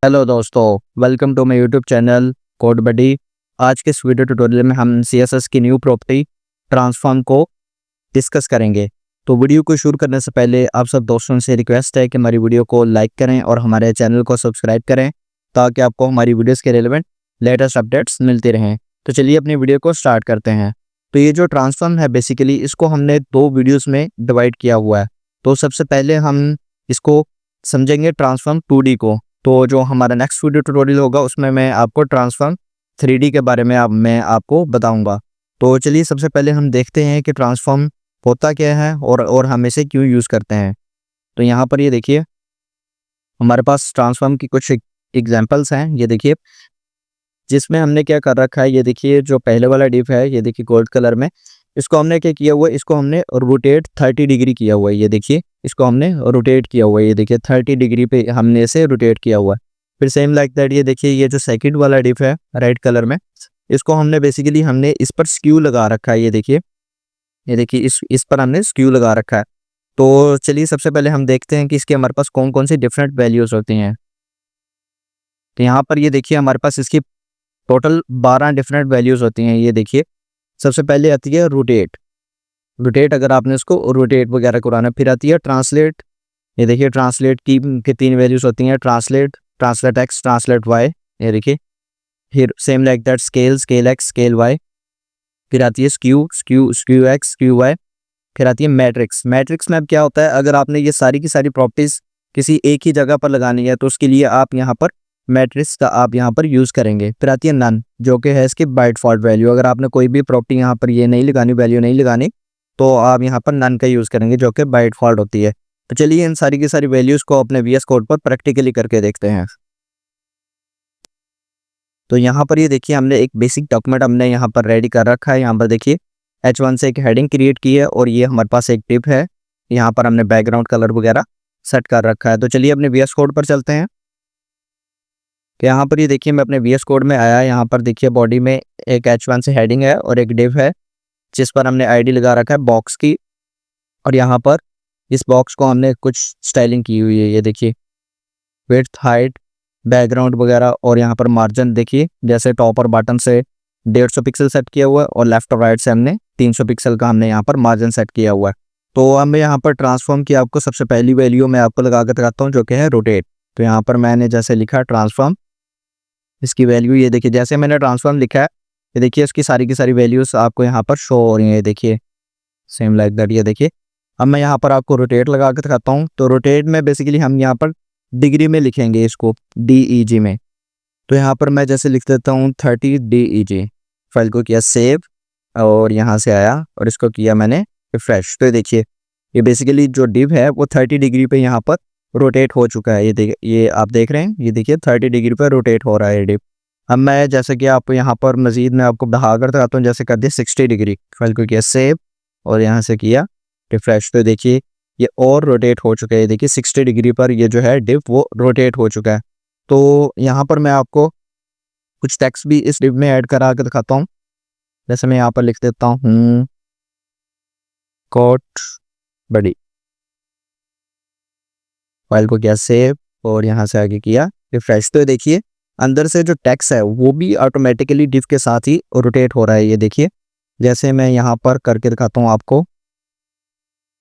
Hello दोस्तों, welcome to my YouTube channel code buddy. आज के इस वीडियो ट्यूटोरियल में हम CSS की न्यू प्रॉपर्टी ट्रांसफॉर्म को डिस्कस करेंगे। तो वीडियो को शुरू करने से पहले आप सब दोस्तों से रिक्वेस्ट है कि हमारी वीडियो को लाइक करें और हमारे चैनल को सब्सक्राइब करें ताकि आपको हमारी वीडियोस के रिलेवेंट लेटेस्ट अपडेट्स मिलती रहें। तो चलिए अपनी वीडियो को स्टार्ट करते हैं। तो ये जो ट्रांसफॉर्म है बेसिकली इसको हमने दो वीडियोज़ में डिवाइड किया हुआ है। तो सबसे पहले हम इसको समझेंगे ट्रांसफॉर्म 2D को। तो जो हमारा नेक्स्ट वीडियो ट्यूटोरियल होगा उसमें मैं आपको ट्रांसफॉर्म 3D के बारे में मैं आपको बताऊंगा। तो चलिए सबसे पहले हम देखते हैं कि ट्रांसफॉर्म होता क्या है और हम इसे क्यों यूज़ करते हैं। तो यहाँ पर ये देखिए हमारे पास ट्रांसफॉर्म की कुछ एग्जांपल्स हैं। ये देखिए जिसमें हमने क्या कर रखा है, ये देखिए जो पहले वाला डिव है, ये देखिए गोल्ड कलर में, इसको हमने क्या किया हुआ है, इसको हमने रोटेट 30 डिग्री किया हुआ है। ये देखिए इसको हमने रोटेट किया हुआ है, ये देखिए 30 डिग्री पे हमने इसे रोटेट किया हुआ है। फिर सेम लाइक दैट ये देखिए ये जो सेकंड वाला डिव है रेड कलर में, इसको हमने बेसिकली हमने इस पर स्क्यू लगा रखा है। ये देखिए इस पर हमने स्क्यू लगा रखा है। तो चलिए सबसे पहले हम देखते हैं कि इसके हमारे पास कौन कौन सी डिफरेंट वैल्यूज होती हैं। तो यहाँ पर ये देखिए हमारे पास इसकी टोटल 12 डिफरेंट वैल्यूज होती हैं। ये देखिए सबसे पहले आती है रोटेट अगर आपने इसको रोटेट वगैरह कराना। फिर आती है ट्रांसलेट। ये देखिए ट्रांसलेट की 3 वैल्यूज होती हैं, ट्रांसलेट एक्स, ट्रांसलेट वाई। ये देखिए फिर same like that scale X, scale Y. फिर आती है स्क्यू एक्स, स्क्यू वाई। फिर आती है मैट्रिक्स में अब क्या होता है, अगर आपने ये सारी की सारी प्रॉपर्टीज किसी एक ही जगह पर लगानी है तो उसके लिए आप यहाँ पर मैट्रिक्स का आप यहाँ पर यूज़ करेंगे। फिर आती है नन, जो कि है इसकी बाय डिफॉल्ट वैल्यू। अगर आपने कोई भी प्रॉपर्टी यहाँ पर ये नहीं लगानी, वैल्यू नहीं लगानी, तो आप यहाँ पर नन का यूज़ करेंगे जो कि बाय डिफॉल्ट होती है। तो चलिए इन सारी की सारी वैल्यूज़ को अपने VS कोड पर प्रैक्टिकली करके देखते हैं। तो यहाँ पर ये देखिए हमने एक बेसिक डॉक्यूमेंट हमने यहाँ पर रेडी कर रखा है। यहाँ पर देखिए H1 से एक हेडिंग क्रिएट की है और ये हमारे पास एक टिप है। यहाँ पर हमने बैकग्राउंड कलर वगैरह सेट कर रखा है। तो चलिए अपने VS कोड पर चलते हैं। कि यहाँ पर ये देखिए मैं अपने VS कोड में आया। यहाँ पर देखिए बॉडी में एक H1 से हेडिंग है और एक डिव है जिस पर हमने ID लगा रखा है बॉक्स की। और यहाँ पर इस बॉक्स को हमने कुछ स्टाइलिंग की हुई है। ये देखिए विड्थ, हाइट, बैकग्राउंड वगैरह। और यहाँ पर मार्जिन देखिए जैसे टॉप और बॉटम से 150 पिक्सल सेट किया हुआ है और लेफ्ट और राइट से हमने 300 पिक्सल का हमने यहाँ पर मार्जिन सेट किया हुआ है। तो अब मैं यहाँ पर ट्रांसफॉर्म की आपको सबसे पहली वैल्यू मैं आपको लगा कर दिखाता हूँ जो कि है रोटेट। तो यहाँ पर मैंने जैसे लिखा ट्रांसफॉर्म, इसकी वैल्यू ये देखिए जैसे मैंने ट्रांसफॉर्म लिखा है, ये देखिए इसकी सारी की सारी वैल्यूज आपको यहाँ पर शो हो रही है। ये देखिए सेम लाइक दैट। ये देखिए अब मैं यहाँ पर आपको रोटेट लगा के दिखाता हूँ। तो रोटेट में बेसिकली हम यहाँ पर डिग्री में लिखेंगे इसको, DEG में। तो यहाँ पर मैं जैसे लिख देता हूँ 30 DEG। फाइल को किया सेव और यहाँ से आया और इसको किया मैंने रिफ्रेश। तो देखिए ये बेसिकली जो डिव है वो 30 डिग्री पे यहाँ पर रोटेट हो चुका है। ये आप देख रहे हैं, ये देखिए 30 डिग्री पर रोटेट हो रहा है ये डिव। अब मैं जैसे कि आप यहाँ पर मजीद मैं आपको बढ़ा कर दिखाता हूँ। जैसे कर दिया 60 डिग्री, फाइल को किया सेव और यहाँ से किया रिफ्रेश। तो देखिए ये और रोटेट हो चुका है। ये देखिए 60 डिग्री पर ये जो है डिव वो रोटेट हो चुका है। तो यहाँ पर मैं आपको कुछ टेक्स्ट भी इस डिव में ऐड करा के दिखाता हूँ। जैसे मैं यहाँ पर लिख देता हूँ कोड बडी, फाइल को किया सेव और यहाँ से आगे किया रिफ्रेश। तो देखिए अंदर से जो टेक्स्ट है वो भी ऑटोमेटिकली डिव के साथ ही रोटेट हो रहा है। ये देखिए जैसे मैं यहाँ पर करके दिखाता हूँ आपको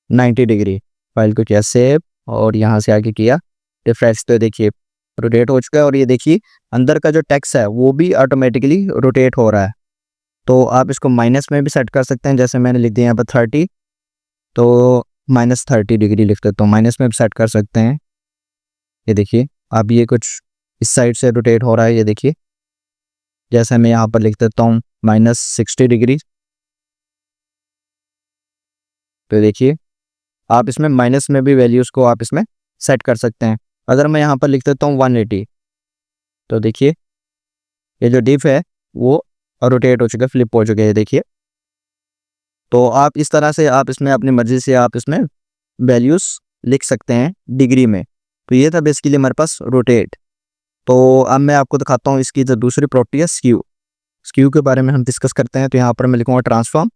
90 डिग्री, फाइल को किया सेव और यहाँ से आगे किया रिफ्रेश। तो देखिए रोटेट हो चुका है और ये देखिए अंदर का जो टेक्स्ट है वो भी ऑटोमेटिकली रोटेट हो रहा है। तो आप इसको माइनस में भी सेट कर सकते हैं। जैसे मैंने लिख दिया यहाँ पर 30, तो -30 डिग्री लिख देता हूँ, माइनस में भी सेट कर सकते हैं। ये देखिए अब ये कुछ इस साइड से रोटेट हो रहा है। ये देखिए जैसे मैं यहाँ पर लिख देता हूँ -60 डिग्री। तो देखिए आप इसमें माइनस में भी वैल्यूज़ को आप इसमें सेट कर सकते हैं। अगर मैं यहाँ पर लिख देता हूँ 180, तो देखिए ये जो डिव है वो रोटेट हो चुका है, फ्लिप हो चुका है। ये देखिए तो आप इस तरह से आप इसमें अपनी मर्जी से आप इसमें वैल्यूज़ लिख सकते हैं डिग्री में। तो ये था बेसिकली हमारे पास रोटेट। तो अब मैं आपको दिखाता हूँ इसकी जो दूसरी प्रॉपर्टी है स्क्यू के बारे में हम डिस्कस करते हैं। तो यहाँ पर मैं लिखूँगा ट्रांसफॉर्म,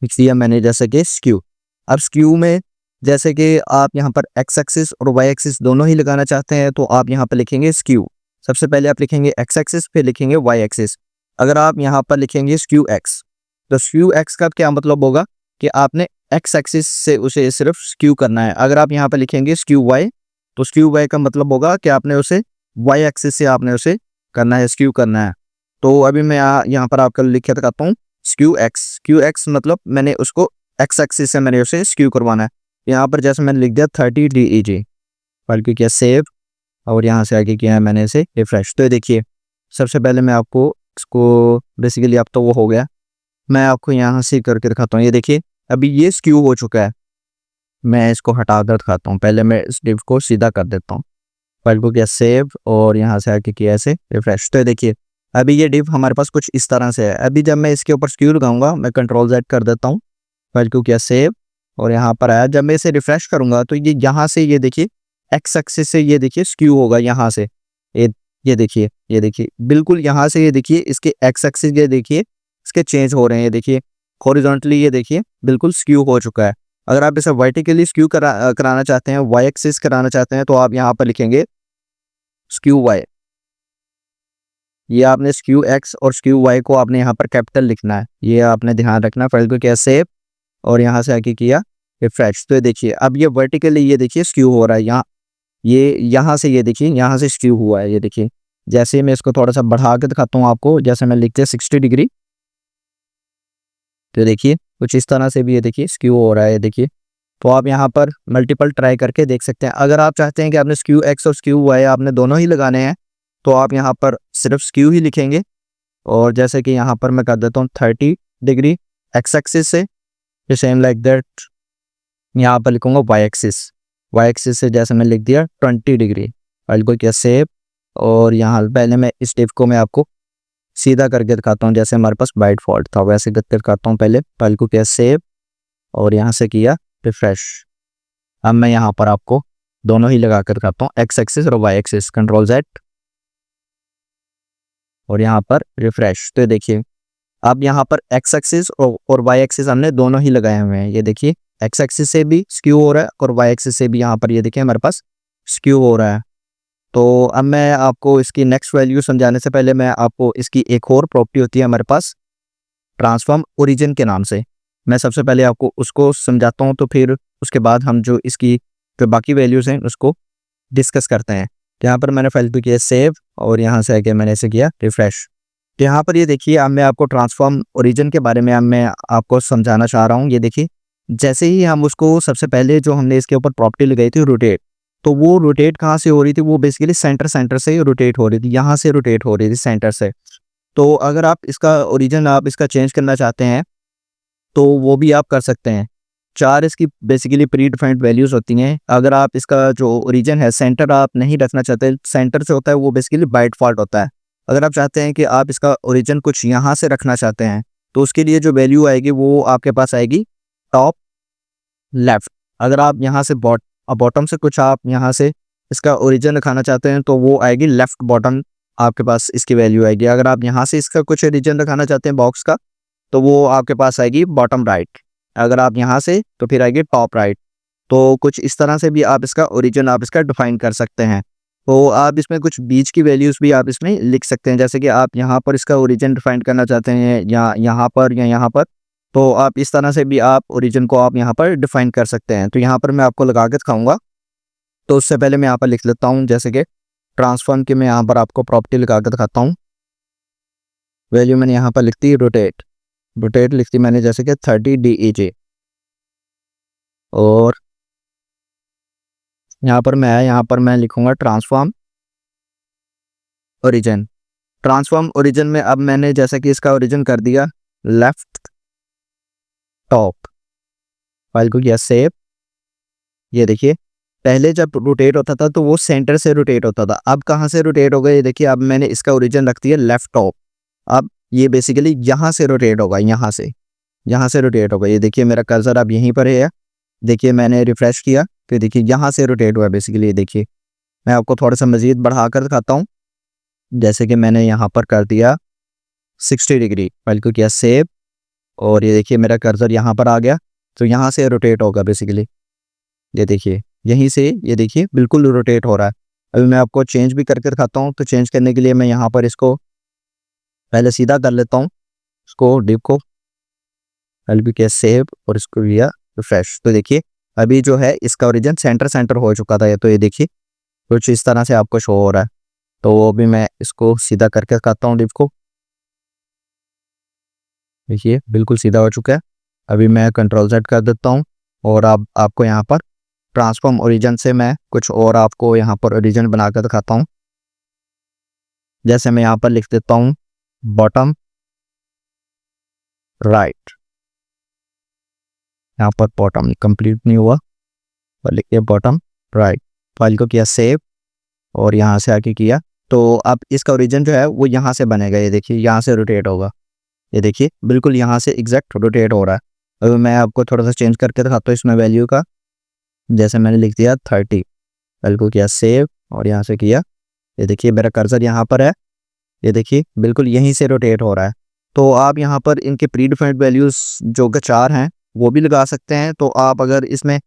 लिख दिया मैंने जैसे कि स्क्यू। अब स्क्यू में जैसे कि आप यहाँ पर एक्स एक्सिस और वाई एक्सिस दोनों ही लगाना चाहते हैं, तो आप यहाँ पर लिखेंगे स्क्यू। सबसे पहले आप लिखेंगे एक्स एक्सिस, फिर लिखेंगे वाई एक्सिस। अगर आप यहाँ पर लिखेंगे स्क्यू एक्स, तो स्क्यू एक्स का क्या मतलब होगा कि आपने एक्स एक्सिस से उसे सिर्फ स्क्यू करना है। अगर आप यहाँ पर लिखेंगे स्क्यू वाई, तो स्क्यू वाई का मतलब होगा कि आपने उसे वाई एक्सिस से आपने उसे करना है, स्क्यू करना है। तो अभी मैं यहाँ पर आपका लिख के दिखाता हूँ स्क्यू एक्स। स्क्यू एक्स मतलब मैंने उसको एक्स एक्सिस से मैंने उसे स्क्यू करवाना है। यहाँ पर जैसे मैंने लिख दिया 30 DEG, फाइल को किया सेव और यहाँ से आगे किया है मैंने इसे रिफ्रेश। तो देखिए सबसे पहले मैं आपको इसको बेसिकली अब तो वो हो गया, मैं आपको यहाँ से करके दिखाता हूँ। ये देखिए अभी ये स्क्यू हो चुका है। मैं इसको हटा कर दिखाता हूँ, पहले मैं इस डिव को सीधा कर देता हूँ। फाइल को किया सेव और यहाँ से आके किया ऐसे रिफ्रेश। तो देखिए अभी ये डिव हमारे पास कुछ इस तरह से है। अभी जब मैं इसके ऊपर स्क्यू लगाऊंगा, मैं कंट्रोल Z कर देता हूँ, फाइल को किया सेव और यहाँ पर आया। जब मैं इसे रिफ्रेश करूंगा तो ये यहाँ से ये देखिए एक्स एक्सिस से ये देखिए स्क्यू होगा यहाँ से। ये देखिए बिल्कुल यहाँ से ये देखिए इसके एक्स एक्सिस ये देखिए इसके चेंज हो रहे हैं। ये देखिए हॉरिजॉन्टली ये देखिए बिल्कुल स्क्यू हो चुका है। अगर आप इसे वर्टिकली स्क्यू कराना चाहते हैं, वाई एक्सिस कराना चाहते हैं, तो आप यहाँ पर लिखेंगे स्क्यू वाई। ये आपने स्क्यू एक्स और स्क्यू वाई को आपने यहाँ पर कैपिटल लिखना है, ये आपने ध्यान रखना। फाइल को किया सेव और यहाँ से आके किया रिफ्रेश। तो देखिए अब ये वर्टिकली ये देखिए स्क्यू हो रहा है। यहाँ से ये देखिए यहाँ से स्क्यू हुआ है। ये देखिए जैसे मैं इसको थोड़ा सा बढ़ा के दिखाता हूँ आपको, जैसे मैं लिख दिया 60 डिग्री, तो देखिए कुछ इस तरह से भी ये देखिए स्क्यू हो रहा है। ये देखिए तो आप यहाँ पर मल्टीपल ट्राई करके देख सकते हैं। अगर आप चाहते हैं कि आपने स्क्यू एक्स और स्क्यू वाई आपने दोनों ही लगाने हैं, तो आप यहाँ पर सिर्फ स्क्यू ही लिखेंगे। और जैसे कि यहाँ पर मैं कर देता हूँ 30 डिग्री एक्स एक्सिस से, सेम लाइक दैट यहाँ पर लिखूंगा वाई एक्सिस। वाई एक्सिस से जैसे मैं लिख दिया 20 डिग्री। फाइल को किया सेव और यहाँ पहले मैं इस टिप को मैं आपको सीधा करके दिखाता हूँ, जैसे हमारे पास बाय डिफॉल्ट था वैसे करके दिखाता हूँ। पहले फाइल को किया सेव और यहाँ से किया रिफ्रेश। अब मैं यहाँ पर आपको दोनों ही लगा कर दिखाता हूँ, एक्स एक्सिस और वाई एक्सिस। कंट्रोल Z और यहाँ पर रिफ्रेश। तो देखिए अब यहाँ पर एक्स एक्सिस और वाई एक्सिस हमने दोनों ही लगाए हुए हैं। ये देखिए एक्स एक्सिस से भी स्क्यू हो रहा है और वाई एक्सिस से भी यहाँ पर ये देखिए हमारे पास स्क्यू हो रहा है। तो अब मैं आपको इसकी नेक्स्ट वैल्यू समझाने से पहले मैं आपको इसकी एक और प्रॉपर्टी होती है हमारे पास ट्रांसफॉर्म ओरिजिन के नाम से, मैं सबसे पहले आपको उसको समझाता हूँ, तो फिर उसके बाद हम जो इसकी जो बाकी वैल्यूज़ हैं उसको डिस्कस करते हैं। तो यहाँ पर मैंने फाइल को किया सेव और यहाँ से आके मैंने इसे किया रिफ्रेश। तो यहाँ पर ये देखिए अब मैं आपको ट्रांसफॉर्म ओरिजिन के बारे में अब मैं आपको समझाना चाह रहा हूँ। ये देखिए जैसे ही हम उसको सबसे पहले जो हमने इसके ऊपर प्रॉपर्टी लगाई थी रोटेट, तो वो रोटेट कहाँ से हो रही थी, वो बेसिकली सेंटर से रोटेट हो रही थी, यहाँ से रोटेट हो रही थी सेंटर से। तो अगर आप इसका ओरिजिन आप इसका चेंज करना चाहते हैं तो वो भी आप कर सकते हैं। 4 इसकी बेसिकली प्री डिफाइंड वैल्यूज़ होती हैं। अगर आप इसका जो ओरिजिन है सेंटर आप नहीं रखना चाहते, सेंटर से होता है वो बेसिकली बाय डिफॉल्ट होता है। अगर आप चाहते हैं कि आप इसका ओरिजिन कुछ यहाँ से रखना चाहते हैं, तो उसके लिए जो वैल्यू आएगी वो आपके पास आएगी टॉप लेफ्ट। अगर आप यहाँ से बॉटम से कुछ आप यहाँ से इसका ओरिजिन रखाना चाहते हैं, तो वो आएगी लेफ्ट बॉटम, आपके पास इसकी वैल्यू आएगी। अगर आप यहाँ से इसका कुछ ओरिजिन रखाना चाहते हैं बॉक्स का, तो वो आपके पास आएगी बॉटम राइट। अगर आप यहाँ से तो फिर आएगी टॉप राइट। तो कुछ इस तरह से भी आप इसका ओरिजिन आप इसका डिफाइन कर सकते हैं। तो आप इसमें कुछ बीच की वैल्यूज़ भी आप इसमें लिख सकते हैं, जैसे कि आप यहाँ पर इसका ओरिजिन डिफाइन करना चाहते हैं या यहाँ पर, तो आप इस तरह से भी आप ओरिजिन को आप यहाँ पर डिफाइन कर सकते हैं। तो यहाँ पर मैं आपको लगा के दिखाऊंगा, तो उससे पहले मैं यहाँ पर लिख लेता हूँ, जैसे कि ट्रांसफॉर्म की मैं यहाँ पर आपको प्रॉपर्टी लगा कर दिखाता हूँ। वैल्यू मैंने यहाँ पर लिख दी रोटेट लिख दी मैंने, जैसे कि 30 DEG। और यहाँ पर मैं लिखूंगा ट्रांसफॉर्म ओरिजिन में अब मैंने जैसे कि इसका ओरिजिन कर दिया लेफ्ट टॉप। फाइल को किया सेव। ये देखिए पहले जब रोटेट होता था तो वो सेंटर से रोटेट होता था, अब कहाँ से रोटेट हो गया, ये देखिए अब मैंने इसका ओरिजिन रख दिया लेफ्ट टॉप। अब ये बेसिकली यहाँ से रोटेट होगा, यहाँ से रोटेट होगा। ये देखिए मेरा कर्सर अब यहीं पर है, देखिए मैंने रिफ्रेश किया तो देखिए यहाँ से रोटेट हुआ बेसिकली। ये देखिए मैं आपको थोड़ा सा मज़ीद बढ़ा कर दिखाता हूँ, जैसे कि मैंने यहाँ पर कर दिया 60 डिग्री। फाइल को किया सेव और ये देखिए मेरा कर्सर यहाँ पर आ गया, तो यहाँ से रोटेट होगा बेसिकली। ये देखिए यहीं से ये देखिए बिल्कुल रोटेट हो रहा है। अभी मैं आपको चेंज भी करके दिखाता हूँ। तो चेंज करने के लिए मैं यहाँ पर इसको पहले सीधा कर लेता हूँ, इसको डिप को पहले भी किया सेव और इसको किया रिफ्रेश। तो देखिए अभी जो है इसका ओरिजिन सेंटर हो चुका था। ये तो ये देखिए कुछ इस तरह से आपको शो हो रहा है। तो अभी मैं इसको सीधा करके दिखाता हूँ डिप को। देखिए बिल्कुल सीधा हो चुका है। अभी मैं कंट्रोल Z कर देता हूँ और अब आपको यहाँ पर ट्रांसफॉर्म ओरिजिन से मैं कुछ और आपको यहाँ पर ओरिजिन बना कर दिखाता हूँ। जैसे मैं यहाँ पर लिख देता हूँ बॉटम राइट, यहाँ पर बॉटम कंप्लीट नहीं हुआ और लिखिए बॉटम राइट। फाइल को किया सेव और यहाँ से आके किया। तो अब इसका ओरिजिन जो है वो यहाँ से बनेगा। ये देखिए यहाँ से रोटेट होगा। ये देखिए बिल्कुल यहाँ से एग्जैक्ट रोटेट हो रहा है। अभी मैं आपको थोड़ा सा चेंज करके दिखाता हूँ इसमें वैल्यू का। जैसे मैंने लिख दिया 30, फाइल को किया सेव और यहाँ से किया। ये देखिए मेरा कर्सर यहाँ पर है। ये देखिए बिल्कुल यहीं से रोटेट हो रहा है। तो आप यहाँ पर इनके प्री डिफाइंड वैल्यूज़ जो कि 4 हैं वो भी लगा सकते हैं। तो आप अगर इसमें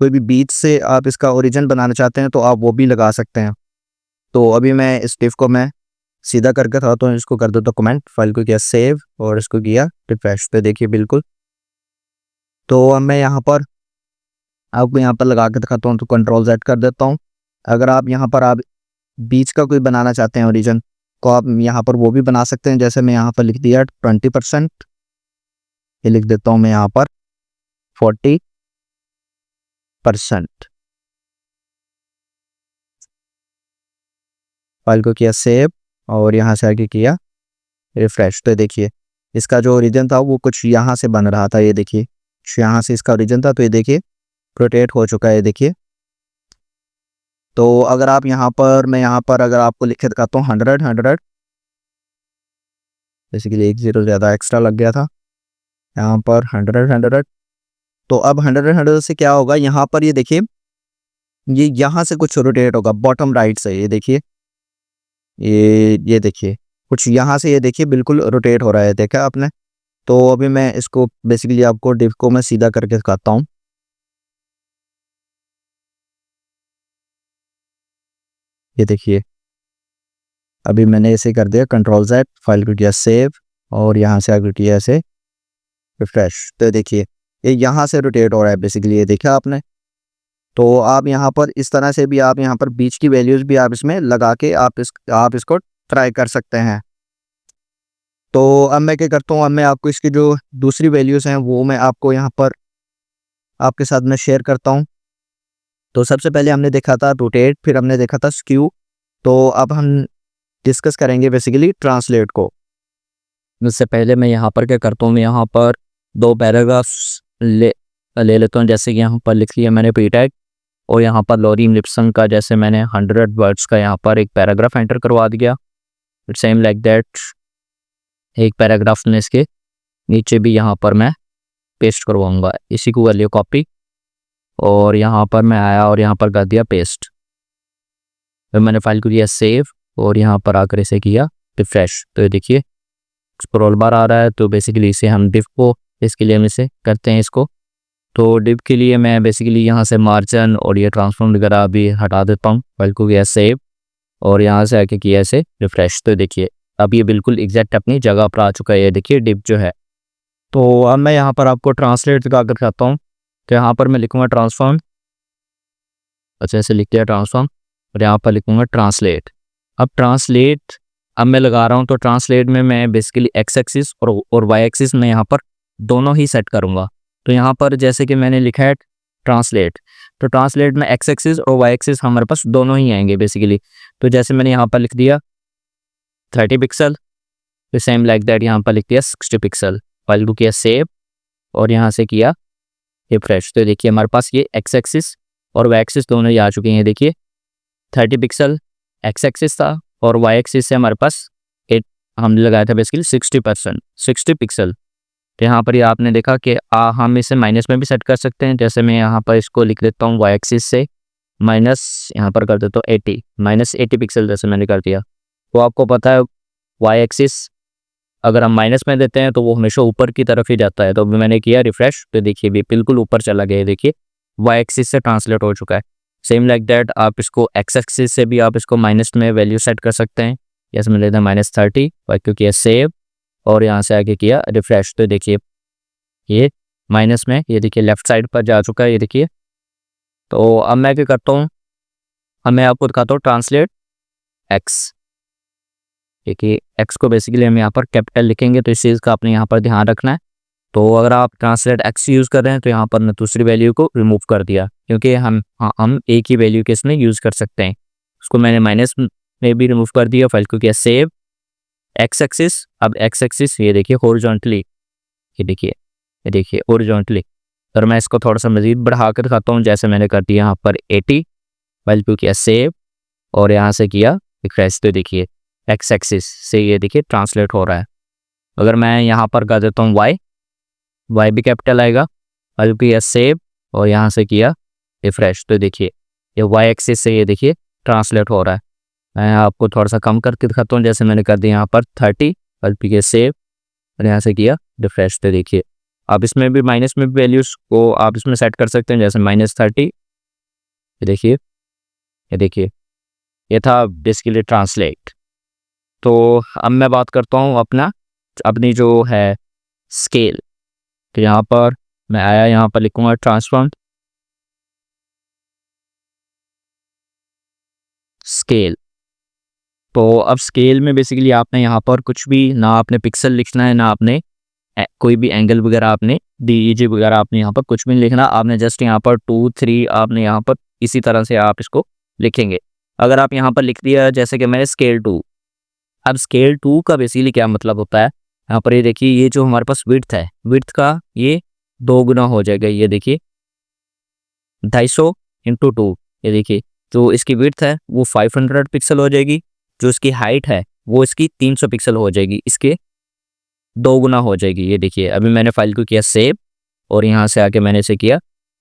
कोई भी बीच से आप इसका ओरिजिन बनाना चाहते हैं तो आप वो भी लगा सकते हैं। तो अभी मैं इस डिफ को मैं सीधा करके था तो इसको कर देता हूँ कमेंट, फाइल को किया सेव और इसको किया रिफ्रेश। पे देखिए बिल्कुल। तो अब मैं यहाँ पर आपको यहाँ पर लगा के दिखाता हूँ। तो कंट्रोल Z कर देता हूँ। अगर आप यहाँ पर आप बीच का कोई बनाना चाहते हैं ओरिजिन तो आप यहाँ पर वो भी बना सकते हैं। जैसे मैं यहाँ पर लिख दिया 20%, ये लिख देता हूँ मैं यहाँ पर 40%, फाइल को किया सेव और यहाँ से आगे किया रिफ्रेश। तो देखिए इसका जो ओरिजिन था वो कुछ यहाँ से बन रहा था। ये देखिए यहाँ से इसका ओरिजिन था। तो ये देखिए रोटेट हो चुका है। देखिए तो अगर आप यहाँ पर मैं यहाँ पर अगर आपको लिख के दिखाता हूँ 100 बेसिकली 1 0 ज़्यादा एक्स्ट्रा लग गया था यहाँ पर 100। तो अब 100 से क्या होगा यहाँ पर ये देखिए ये यहाँ से कुछ रोटेट होगा बॉटम राइट से। ये देखिए ये देखिए कुछ यहाँ से ये देखिए बिल्कुल रोटेट हो रहा है, देखा आपने। तो अभी मैं इसको बेसिकली आपको डिफ को मैं सीधा करके दिखाता हूँ। ये देखिए अभी मैंने ऐसे कर दिया कंट्रोल Z, फाइल को किया सेव और यहाँ से आगे किया ऐसे रिफ्रेश। तो देखिए ये यहाँ से रोटेट हो रहा है बेसिकली, ये देखा आपने। तो आप यहाँ पर इस तरह से भी आप यहाँ पर बीच की वैल्यूज़ भी आप इसमें लगा के आप इसको ट्राई कर सकते हैं। तो अब मैं क्या करता हूँ, अब मैं आपको इसकी जो दूसरी वैल्यूज़ हैं वो मैं आपको यहाँ पर आपके साथ में शेयर करता हूँ। तो सबसे पहले हमने देखा था रोटेट, फिर हमने देखा था स्क्यू। तो अब हम डिस्कस करेंगे बेसिकली ट्रांसलेट को। उससे पहले मैं यहाँ पर क्या करता हूँ, मैं यहाँ पर 2 पैराग्राफ्स ले लेता हूँ। जैसे कि यहाँ पर लिख लिया मैंने पी टैग और यहाँ पर लॉरी लिप्सन का जैसे मैंने 100 वर्ड्स का यहाँ पर एक पैराग्राफ एंटर करवा दिया। इट्स सेम लाइक दैट एक पैराग्राफ ने इसके नीचे भी यहाँ पर मैं पेस्ट करवाऊँगा। इसी को कर लिया कॉपी और यहाँ पर मैं आया और यहाँ पर कर दिया पेस्ट। फिर मैंने फाइल को दिया सेव और यहाँ पर आकर इसे किया रिफ्रेश। तो ये देखिए स्क्रॉल बार आ रहा है। तो बेसिकली इसे हम डिफ को इसके लिए हम इसे करते हैं इसको। तो डिफ के लिए मैं बेसिकली यहाँ से मार्जिन और ये ट्रांसफॉर्म वगैरह अभी हटा देता हूँ। फाइल को किया सेव और यहाँ से आके किया इसे रिफ्रेश। तो देखिए अब ये बिल्कुल एग्जैक्ट अपनी जगह पर आ चुका है। ये देखिए डिफ जो है। तो अब मैं यहाँ पर आपको ट्रांसलेट दिखा कर दिखाता हूँ। तो यहाँ पर मैं लिखूँगा ट्रांसफॉर्म, अच्छा ऐसे लिख दिया ट्रांसफॉर्म और यहाँ पर लिखूँगा ट्रांसलेट। अब ट्रांसलेट अब मैं लगा रहा हूँ। तो ट्रांसलेट में मैं बेसिकली एक्स एक्सिस और वाई एक्सिस में यहाँ पर दोनों ही सेट करूँगा। तो यहाँ पर जैसे कि मैंने लिखा है ट्रांसलेट, तो ट्रांसलेट में एक्स एक्सिस और वाई एक्सिस हमारे पास दोनों ही आएंगे बेसिकली। तो जैसे मैंने यहाँ पर लिख दिया 30 पिक्सल, तो सेम लाइक दैट यहाँ पर लिख दिया 60 पिक्सल। फाइल को किया सेव और यहाँ से किया रिफ्रेश। तो देखिए हमारे पास ये एक्स एक्सिस और वाई एक्सिस दोनों ही आ चुके हैं। देखिए 30 पिक्सल एक्स एक्सिस था और वाई एक्सिस से हमारे पास हमने लगाया था बेसिकली 60 पिक्सल। तो यहाँ पर ये आपने देखा कि हम इसे माइनस में भी सेट कर सकते हैं। जैसे मैं यहाँ पर इसको लिख देता हूँ वाई एक्सिस से माइनस यहाँ पर कर देता हूँ 80 -80 पिक्सल जैसे मैंने कर दिया। तो आपको पता है वाई एक्सिस अगर हम माइनस में देते हैं तो वो हमेशा ऊपर की तरफ ही जाता है। तो मैंने किया रिफ्रेश। तो देखिए भी बिल्कुल ऊपर चला गया। देखिए वाई एक्सिस से ट्रांसलेट हो चुका है। सेम लाइक दैट आप इसको एक्स एक्सिस से भी आप इसको माइनस में वैल्यू सेट कर सकते हैं। जैसे मैंने लेता -30 और क्योंकि ये सेव और यहाँ से आगे किया रिफ्रेश, तो देखिए ये माइनस में, ये देखिए लेफ्ट साइड पर जा चुका है, ये देखिए। तो अब मैं क्या करता हूँ, अब मैं आपको दिखाता हूँ ट्रांसलेट एक्स। देखिए एक्स को बेसिकली हम यहाँ पर कैपिटल लिखेंगे, तो इस चीज़ का आपने यहाँ पर ध्यान रखना है। तो अगर आप ट्रांसलेट एक्स यूज़ कर रहे हैं तो यहाँ पर मैं दूसरी वैल्यू को रिमूव कर दिया, क्योंकि हम एक ही वैल्यू के इसमें यूज़ कर सकते हैं। उसको मैंने माइनस में भी रिमूव कर दिया, फाइल को किया सेव, एक्स एक्सिस। अब एक्स एक्सिस ये देखिए हॉरिजॉन्टली, ये देखिए हॉरिजॉन्टली। और मैं इसको थोड़ा सा मज़ीद बढ़ा कर दिखाता हूँ। जैसे मैंने कर दिया यहाँ पर 80, फाइल को किया सेव और यहाँ से किया रिफ्रेश, तो देखिए एक्स एक्सिस से ये देखिए ट्रांसलेट हो रहा है। अगर मैं यहाँ पर कर देता हूँ वाई भी कैपिटल आएगा, फाइल को किया सेव और यहाँ से किया रिफ्रेश, तो देखिए ये वाई एक्सिस से ये देखिए ट्रांसलेट हो रहा है। मैं आपको थोड़ा सा कम करके दिखाता हूँ। जैसे मैंने कर दिया यहाँ पर 30, फाइल को किया सेव और यहाँ से किया रिफ्रेश, तो देखिए आप इसमें भी माइनस में भी वैल्यूज़ को आप इसमें सेट कर सकते हैं। जैसे -30, ये देखिए ये था बेसिकली ट्रांसलेट। तो अब मैं बात करता हूँ अपनी जो है स्केल। तो यहाँ पर मैं आया, यहाँ पर लिखूँगा ट्रांसफॉर्म स्केल। तो अब स्केल में बेसिकली आपने यहाँ पर कुछ भी ना आपने पिक्सल लिखना है, ना आपने कोई भी एंगल वगैरह आपने DEG वगैरह आपने यहाँ पर कुछ भी नहीं लिखना। आपने जस्ट यहाँ पर 2 3 आपने यहाँ पर इसी तरह से आप इसको लिखेंगे। अगर आप यहाँ पर लिख दिया जैसे कि मैंने स्केल 2, अब स्केल 2 का बेसिकली क्या मतलब होता है, यहाँ पर ये देखिए ये जो हमारे पास विड्थ है, विड्थ का ये 2 गुना हो जाएगा। ये देखिए 250 × 2, ये देखिए तो इसकी विड्थ है वो 500 पिक्सल हो जाएगी, जो इसकी हाइट है वो इसकी 300 पिक्सल हो जाएगी, इसके 2 गुना हो जाएगी। ये देखिए अभी मैंने फाइल को किया सेव और यहाँ से आके मैंने इसे किया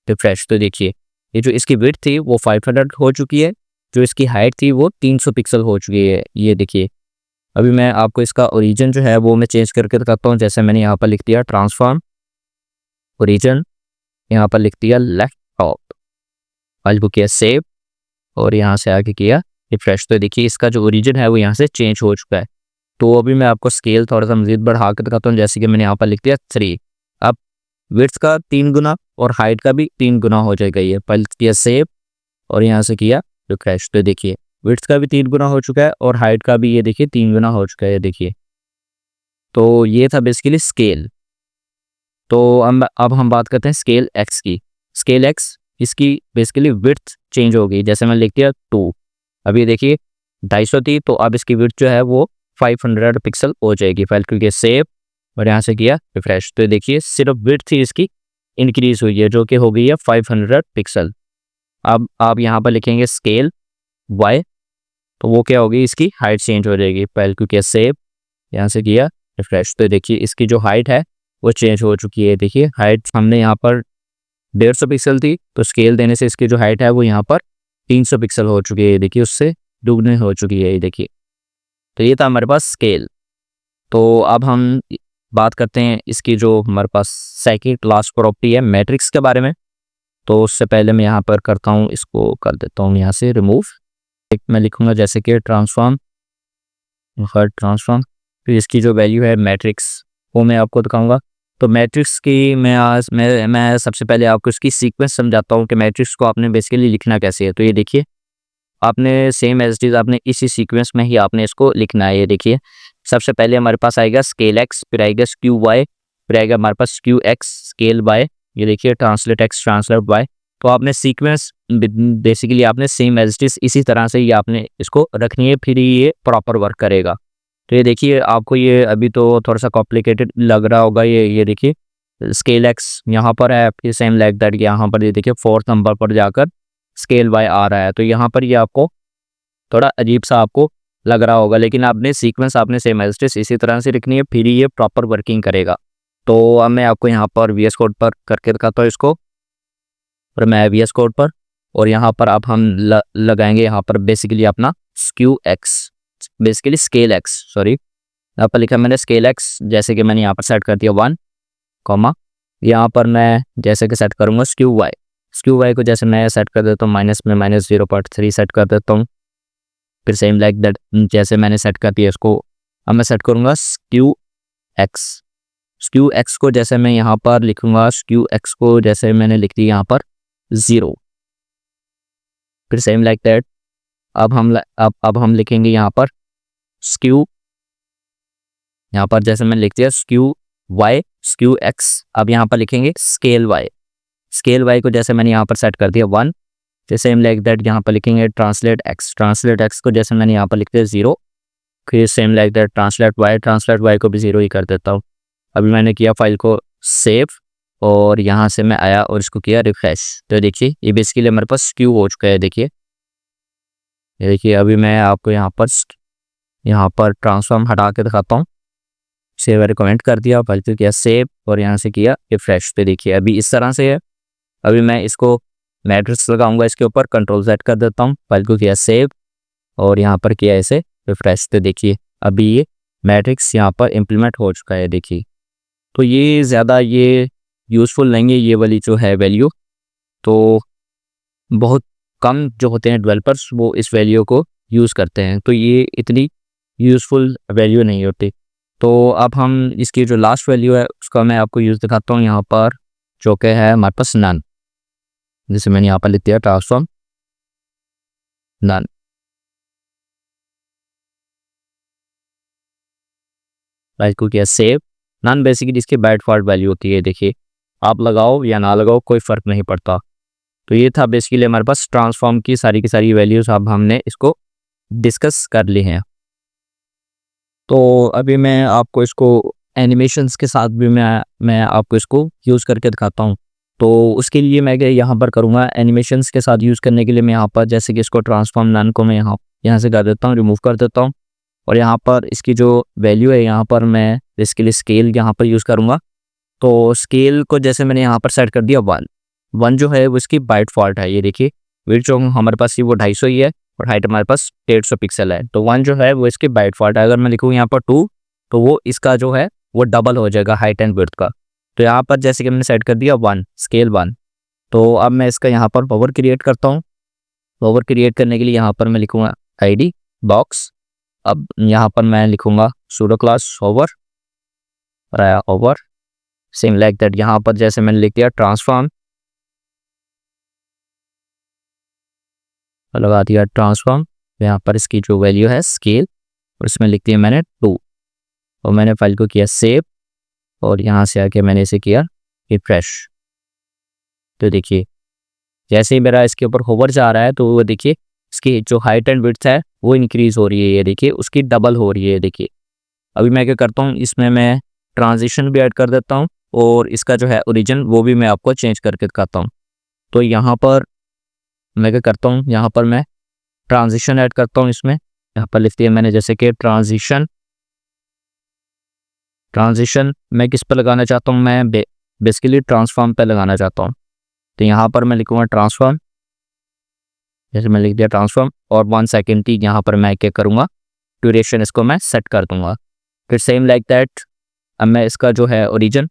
रिफ्रेश, तो देखिए ये जो इसकी विड्थ थी वो 500 हो चुकी है, जो इसकी हाइट थी वो 300 पिक्सल हो चुकी है। ये देखिए अभी मैं आपको इसका ओरिजिन जो है वो मैं चेंज करके दिखाता हूँ। जैसे मैंने यहाँ पर लिख दिया ट्रांसफॉर्म ओरिजिन, यहाँ पर लिख दिया लेफ्ट टॉप, फाइल को किया सेव और यहाँ से आके किया रिफ्रेश, तो देखिए इसका जो ओरिजिन है वो यहाँ से चेंज हो चुका है। तो अभी मैं आपको स्केल थोड़ा सा मज़ीद बढ़ा कर दिखाता हूँ। जैसे कि मैंने यहाँ पर लिख दिया 3, अब विड्थ का 3 गुना और हाइट का भी 3 गुना हो जाएगा। ये फाइल किया सेव और यहाँ से किया रिफ्रेश, तो देखिए विड्थ का भी 3 गुना हो चुका है और हाइट का भी ये देखिए 3 गुना हो चुका है। ये देखिए तो ये था बेसिकली स्केल। तो अब हम बात करते हैं स्केल एक्स की। स्केल एक्स इसकी बेसिकली विड्थ चेंज होगी। जैसे मैं लिख दिया 2, अभी देखिए 250 थी, तो अब इसकी विड्थ जो है वो 500 पिक्सल हो जाएगी। फाइल क्योंकि सेव और यहाँ से किया रिफ्रेश, तो देखिए सिर्फ विड्थ ही इसकी इंक्रीज हुई है, जो कि हो गई है 500 पिक्सल। अब आप यहाँ पर लिखेंगे स्केल वाई, तो वो क्या होगी, इसकी हाइट चेंज हो जाएगी। फाइल क्योंकि सेव, यहाँ से किया रिफ्रेश, तो देखिए इसकी जो हाइट है वो चेंज हो चुकी है। देखिए हाइट हमने यहाँ पर 150 पिक्सल थी, तो स्केल देने से इसकी जो हाइट है वो यहाँ पर 300 पिक्सल हो चुकी है। देखिए उससे दुगनी हो चुकी है। ये देखिए तो ये था हमारे पास स्केल। तो अब हम बात करते हैं इसकी जो हमारे पास सेकंड लास्ट प्रॉपर्टी है मैट्रिक्स के बारे में। तो उससे पहले मैं यहाँ पर करता हूँ, इसको कर देता हूँ यहाँ से रिमूव। मैं लिखूँगा जैसे कि ट्रांसफॉर्म, फिर इसकी जो वैल्यू है मैट्रिक्स वो मैं आपको दिखाऊंगा। तो मैट्रिक्स की मैं सबसे पहले आपको इसकी सीक्वेंस समझाता हूँ कि मैट्रिक्स को आपने बेसिकली लिखना कैसे है। तो ये देखिए आपने सेम एज इट इज़ आपने इसी सीक्वेंस में ही आपने इसको लिखना है। ये देखिए सबसे पहले हमारे पास आएगा स्केल एक्स, फिर आएगा स्क्यू वाई, फिर आएगा हमारे पास स्क्यू एक्स, स्केल वाई, ये देखिए ट्रांसलेट एक्स, ट्रांसलेट वाई। तो आपने सीक्वेंस बेसिकली आपने सेम एज इट इज़ इसी तरह से ही आपने इसको रखनी है, फिर ये प्रॉपर वर्क करेगा। तो ये देखिए आपको ये अभी तो थोड़ा सा कॉम्प्लिकेटेड लग रहा होगा। ये देखिए स्केल एक्स यहाँ पर है, फिर सेम लाइक दैट यहाँ पर ये देखिए 4th नंबर पर जाकर स्केल वाई आ रहा है। तो यहाँ पर ये आपको थोड़ा अजीब सा आपको लग रहा होगा, लेकिन आपने सीक्वेंस आपने सेम एज इट इज़ इसी तरह से लिखनी है, फिर ये प्रॉपर वर्किंग करेगा। तो अब मैं आपको यहाँ पर VS कोड पर करके दिखाता हूँ इसको, और मैं VS कोड पर, और यहाँ पर अब हम लगाएंगे यहाँ पर बेसिकली अपना skew x, basically scale x, sorry यहाँ पर लिखा मैंने स्केल एक्स, जैसे कि मैंने यहाँ पर सेट कर दिया 1, यहाँ पर मैं जैसे कि सेट करूँगा स्क्यू वाई। स्क्यू वाई को जैसे मैं सेट कर देता हूँ माइनस में -0.3 सेट कर देता हूँ। फिर सेम लाइक दैट जैसे मैंने सेट कर दिया इसको, अब मैं सेट करूँगा स्क्यू एक्स। स्क्यू एक्स को जैसे मैं यहाँ पर लिखूँगा, स्क्यू एक्स को जैसे मैंने लिख दिया यहाँ पर 0। फिर सेम लाइक दैट अब हम लिखेंगे यहाँ पर स्क्यू, यहाँ पर जैसे मैंने लिख दिया स्क्यू वाई, स्क्यू एक्स। अब यहाँ पर लिखेंगे स्केल वाई। स्केल वाई को जैसे मैंने यहाँ पर सेट कर दिया 1। फिर सेम लाइक दैट यहाँ पर लिखेंगे ट्रांसलेट एक्स। ट्रांसलेट एक्स को जैसे मैंने यहाँ पर लिख दिया 0। फिर same like that translate Y को भी 0 ही कर देता हूँ। अभी मैंने किया फाइल को सेव और यहाँ से मैं आया और इसको किया रिफ्रेश। तो देखिए ये बेसिकली हमारे पास स्क्यू हो चुका है। देखिए ये देखिए, अभी मैं आपको यहाँ पर ट्रांसफॉर्म हटा के दिखाता हूँ। सेव रिकमेंड कर दिया, फाइल को किया सेव और यहाँ से किया रिफ्रेश। तो देखिए अभी इस तरह से है। अभी मैं इसको मैट्रिक्स लगाऊंगा इसके ऊपर, कंट्रोल Z कर देता हूँ, फाइल को किया सेव और यहाँ पर किया इसे रिफ्रेश। तो देखिए अभी ये मैट्रिक्स यहाँ पर इम्प्लीमेंट हो चुका है। देखिए तो ये ज़्यादा ये यूज़फुल नहीं है ये वाली जो है वैल्यू, तो बहुत कम जो होते हैं डेवलपर्स वो इस वैल्यू को यूज़ करते हैं, तो ये इतनी यूज़फुल वैल्यू नहीं होती। तो अब हम इसकी जो लास्ट वैल्यू है उसका मैं आपको यूज़ दिखाता हूँ यहाँ पर, जो कि है हमारे पास नन। जैसे मैंने यहाँ पर लिख दिया ट्रांसफॉर्म नन। राइट को किया सेव। नन बेसिकली इसकी बाय डिफॉल्ट वैल्यू होती है। देखिए आप लगाओ या ना लगाओ कोई फ़र्क नहीं पड़ता। तो ये था बेसिकली हमारे पास ट्रांसफॉर्म की सारी वैल्यूज़। अब हमने इसको डिस्कस कर ली हैं। तो अभी मैं आपको इसको एनिमेशंस के साथ भी मैं आपको इसको यूज़ करके दिखाता हूँ। तो उसके लिए मैं यहाँ पर करूँगा, एनिमेशंस के साथ यूज़ करने के लिए मैं यहाँ पर जैसे कि इसको ट्रांसफॉर्म नन को मैं यहाँ से कर देता हूँ, रिमूव कर देता हूँ और यहाँ पर इसकी जो वैल्यू है यहाँ पर मैं इसके लिए स्केल यहाँ पर यूज़ करूँगा। तो स्केल को जैसे मैंने यहाँ पर सेट कर दिया 1 जो है वो इसकी बाय डिफॉल्ट है। ये देखिए विड्थ जो हमारे पास वो 250 ही है और हाइट हमारे पास 150 पिक्सल है। तो 1 जो है वो इसकी बाय डिफॉल्ट है। अगर मैं लिखूँ यहाँ पर 2 तो वो इसका जो है वो डबल हो जाएगा हाइट एंड विड्थ का। तो यहाँ पर जैसे कि मैंने सेट कर दिया 1 स्केल 1। तो अब मैं इसका यहाँ पर होवर क्रिएट करता हूँ। होवर क्रिएट करने के लिए यहाँ पर मैं लिखूँगा ID बॉक्स। अब यहाँ पर मैं लिखूँगा सूडो क्लास होवर और आया होवर। सेम लाइक दैट यहाँ पर जैसे मैंने लिख दिया ट्रांसफॉर्म, लगा दिया ट्रांसफॉर्म। यहाँ पर इसकी जो वैल्यू है स्केल और इसमें लिख दिया मैंने 2 और मैंने फाइल को किया सेव और यहाँ से आके मैंने इसे किया रिफ्रेश। तो देखिए जैसे ही मेरा इसके ऊपर होवर जा रहा है तो वो देखिए इसकी जो हाइट एंड विड्थ है वो इंक्रीज़ हो रही है। ये देखिए उसकी डबल हो रही है। देखिए अभी मैं क्या करता हूँ, इसमें मैं ट्रांजिशन भी ऐड कर देता हूँ और इसका जो है ओरिजिन वो भी मैं आपको चेंज करके दिखाता हूँ। तो यहाँ पर मैं क्या करता हूँ, यहाँ पर मैं ट्रांजिशन ऐड करता हूँ। इसमें यहाँ पर लिख दिया मैंने जैसे कि ट्रांजिशन मैं किस पर लगाना चाहता हूँ, मैं बेसिकली ट्रांसफॉर्म पे लगाना चाहता हूँ। तो यहाँ पर मैं लिखूँगा ट्रांसफॉर्म, जैसे मैं लिख दिया ट्रांसफॉर्म और 1 सेकेंड की यहाँ पर मैं क्या करूँगा ड्यूरेशन इसको मैं सेट कर दूँगा। फिर सेम लाइक दैट अब मैं इसका जो है ओरिजिन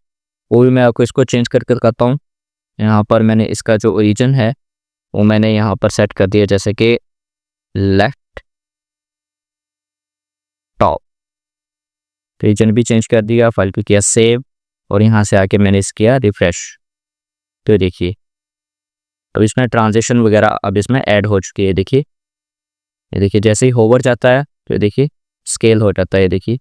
वो भी मैं आपको इसको चेंज करके दिखाता हूँ। यहाँ पर मैंने इसका जो ओरिजिन है वो मैंने यहाँ पर सेट कर दिया जैसे कि लेफ्ट टॉप। रीजन भी चेंज कर दिया, फाइल को किया सेव और यहाँ से आके मैंने इस किया रिफ्रेश। तो देखिए अब इसमें ट्रांजिशन वगैरह अब इसमें ऐड हो चुकी है। देखिए ये देखिए जैसे ही होवर जाता है तो देखिए स्केल हो जाता है। देखिए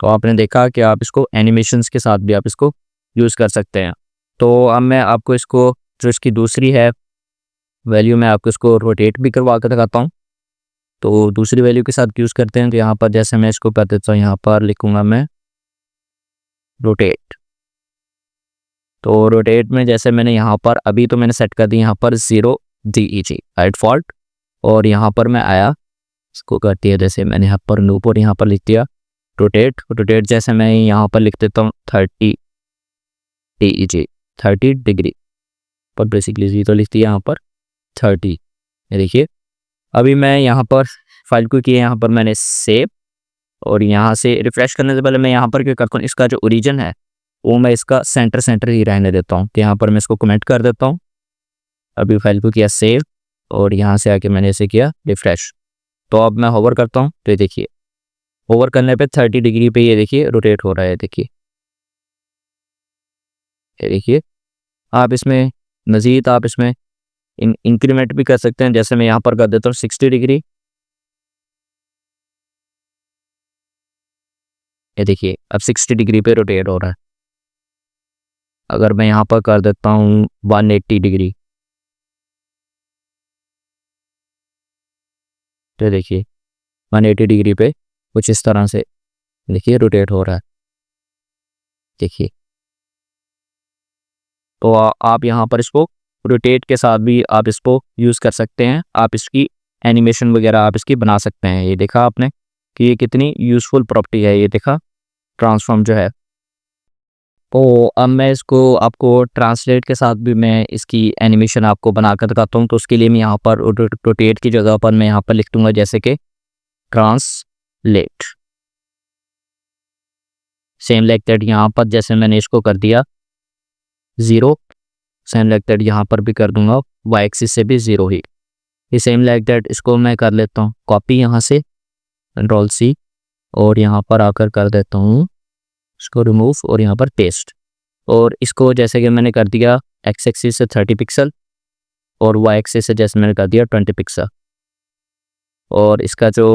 तो आपने देखा कि आप इसको एनिमेशंस के साथ भी आप इसको यूज़ कर सकते हैं। तो अब मैं आपको इसको जो इसकी दूसरी है वैल्यू मैं आपको इसको रोटेट भी करवा कर दिखाता हूँ। तो दूसरी वैल्यू के साथ यूज़ करते हैं। तो यहाँ पर जैसे मैं इसको कर देता हूँ, यहाँ पर लिखूँगा मैं रोटेट। तो रोटेट में जैसे मैंने यहाँ पर अभी तो मैंने सेट कर दी यहाँ पर 0 DEG हाइट फॉल्ट और यहाँ पर मैं आया इसको कर दिया जैसे मैंने यहाँ पर लूप और यहाँ पर लिख दिया रोटेट जैसे मैं यहाँ पर लिख देता हूँ 30 DEG 30 डिग्री पर बेसिकली 0 लिख दिया यहाँ पर 30। ये देखिए अभी मैं यहाँ पर फाइल को किया यहाँ पर मैंने सेव और यहाँ से रिफ्रेश करने से पहले मैं यहाँ पर क्या करता हूँ, इसका जो ओरिजिन है वो मैं इसका सेंटर ही रहने देता हूँ। तो यहाँ पर मैं इसको कमेंट कर देता हूँ। अभी फाइल को किया सेव और यहाँ से आके मैंने इसे किया रिफ्रेश। तो अब मैं होवर करता हूँ तो ये देखिए होवर करने पे 30 डिग्री पे ये देखिए रोटेट हो रहा है। देखिए ये देखिए आप इसमें मज़ीद आप इसमें इंक्रीमेंट भी कर सकते हैं। जैसे मैं यहाँ पर कर देता हूँ 60 डिग्री। ये देखिए अब 60 डिग्री पे रोटेट हो रहा है। अगर मैं यहाँ पर कर देता हूँ 180 डिग्री तो देखिए 180 डिग्री पे कुछ इस तरह से देखिए रोटेट हो रहा है। देखिए तो आप यहाँ पर इसको रोटेट के साथ भी आप इसको यूज़ कर सकते हैं। आप इसकी एनिमेशन वगैरह आप इसकी बना सकते हैं। ये देखा आपने कि ये कितनी यूज़फुल प्रॉपर्टी है। ये देखा ट्रांसफॉर्म जो है। तो अब मैं इसको आपको ट्रांसलेट के साथ भी मैं इसकी एनिमेशन आपको बनाकर दिखाता हूँ। तो उसके लिए मैं यहाँ पर रोटेट की जगह पर मैं यहाँ पर लिख दूँगा जैसे कि ट्रांसलेट। सेम लाइक दैट यहाँ पर जैसे मैंने इसको कर दिया 0, सेम लाइक दैट यहाँ पर भी कर दूंगा वाई एक्सिस से भी 0 ही। ये सेम लाइक दैट इसको मैं कर लेता हूँ कॉपी यहाँ से कंट्रोल C और यहाँ पर आकर कर देता हूँ इसको रिमूव और यहाँ पर पेस्ट। और इसको जैसे कि मैंने कर दिया एक्स एक्सिस से 30 पिक्सल और वाई एक्सिस से जैसे मैंने कर दिया 20 पिक्सल। और इसका जो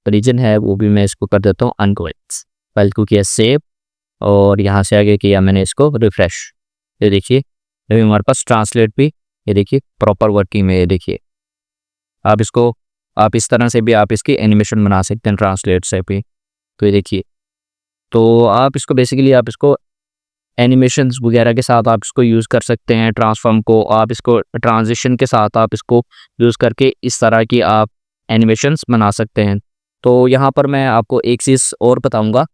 रीजन है वो भी मैं इसको कर देता हूँ अनकॉइंस। फाइल को किया सेव और यहाँ से आगे किया मैंने इसको रिफ्रेश। ये देखिए अभी हमारे पास ट्रांसलेट भी ये देखिए प्रॉपर वर्किंग में। ये देखिए आप इसको आप इस तरह से भी आप इसकी एनिमेशन बना सकते हैं ट्रांसलेट से भी। तो ये देखिए तो आप इसको बेसिकली आप इसको एनिमेशंस वगैरह के साथ आप इसको यूज़ कर सकते हैं। ट्रांसफॉर्म को आप इसको ट्रांजिशन के साथ आप इसको यूज़ करके इस तरह की आप एनिमेशंस बना सकते हैं। तो यहाँ पर मैं आपको एक चीज़ और बताऊँगा।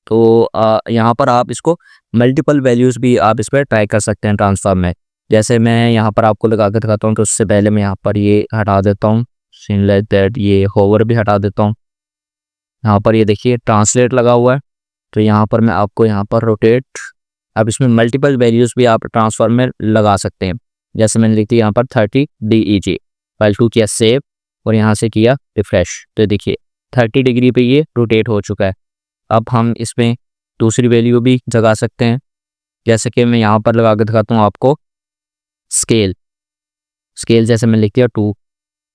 तो यहाँ पर आप इसको मल्टीपल वैल्यूज़ भी आप इस पर ट्राई कर सकते हैं ट्रांसफॉर्म में। जैसे मैं यहाँ पर आपको लगा कर दिखाता हूँ। तो उससे पहले मैं यहाँ पर ये हटा देता हूँ सीन लाइक दैट। ये होवर भी हटा देता हूँ। यहाँ पर ये देखिए ट्रांसलेट लगा हुआ है। तो यहाँ पर मैं आपको यहाँ पर रोटेट अब इसमें मल्टीपल वैल्यूज़ भी आप ट्रांसफॉर्म में लगा सकते हैं। जैसे मैंने लिख दिया यहाँ पर 30 DEG। फाइल 2 किया सेव और यहाँ से किया रिफ्रेश। तो देखिए 30 डिग्री पे ये रोटेट हो चुका है। अब हम इसमें दूसरी वैल्यू भी जगा सकते हैं। जैसे कि मैं यहाँ पर लगा के दिखाता हूँ आपको स्केल जैसे मैंने लिख दिया 2।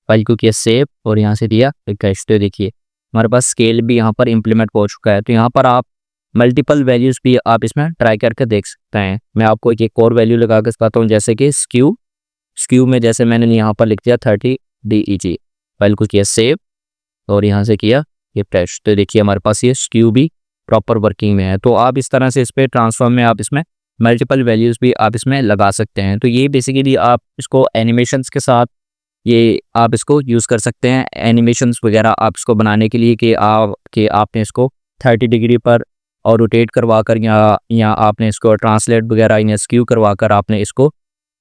फाइल को किया सेव और यहाँ से दिया रिफ्रेश। तो देखिए हमारे पास स्केल भी यहाँ पर इम्प्लीमेंट हो चुका है। तो यहाँ पर आप मल्टीपल वैल्यूज़ भी आप इसमें ट्राई करके देख सकते हैं। मैं आपको एक और वैल्यू लगा के दिखाता हूँ जैसे कि स्क्यू में जैसे मैंने यहाँ पर लिख दिया 30 DEG। फाइल को किया सेव और यहाँ से किया रिफ्रेश। तो देखिए हमारे पास ये स्क्यू भी प्रॉपर वर्किंग में है। तो आप इस तरह से इस पर ट्रांसफॉर्म में आप इसमें मल्टीपल वैल्यूज़ भी आप इसमें लगा सकते हैं। तो ये बेसिकली आप इसको एनिमेशंस के साथ ये आप इसको यूज़ कर सकते हैं। एनिमेशंस वगैरह आप इसको बनाने के लिए कि आपने इसको 30 डिग्री पर और रोटेट करवा कर या आपने इसको ट्रांसलेट वगैरह या स्क्यू करवा कर आपने इसको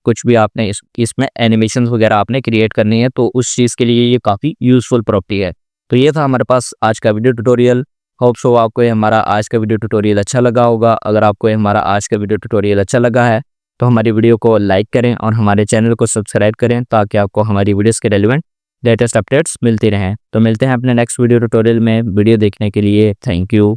कुछ भी आपने इसमें एनिमेशंस वगैरह आपने क्रिएट करनी है। तो उस चीज़ के लिए ये काफ़ी यूज़फुल प्रॉपर्टी है। तो ये था हमारे पास आज का वीडियो ट्यूटोरियल। होप सो आपको ये हमारा आज का वीडियो ट्यूटोरियल अच्छा लगा होगा। अगर आपको ये हमारा आज का वीडियो ट्यूटोरियल अच्छा लगा है तो हमारी वीडियो को लाइक करें और हमारे चैनल को सब्सक्राइब करें ताकि आपको हमारी वीडियोस के रेलिवेंट लेटेस्ट अपडेट्स मिलती रहें। तो मिलते हैं अपने नेक्स्ट वीडियो ट्यूटोरियल में। वीडियो देखने के लिए थैंक यू।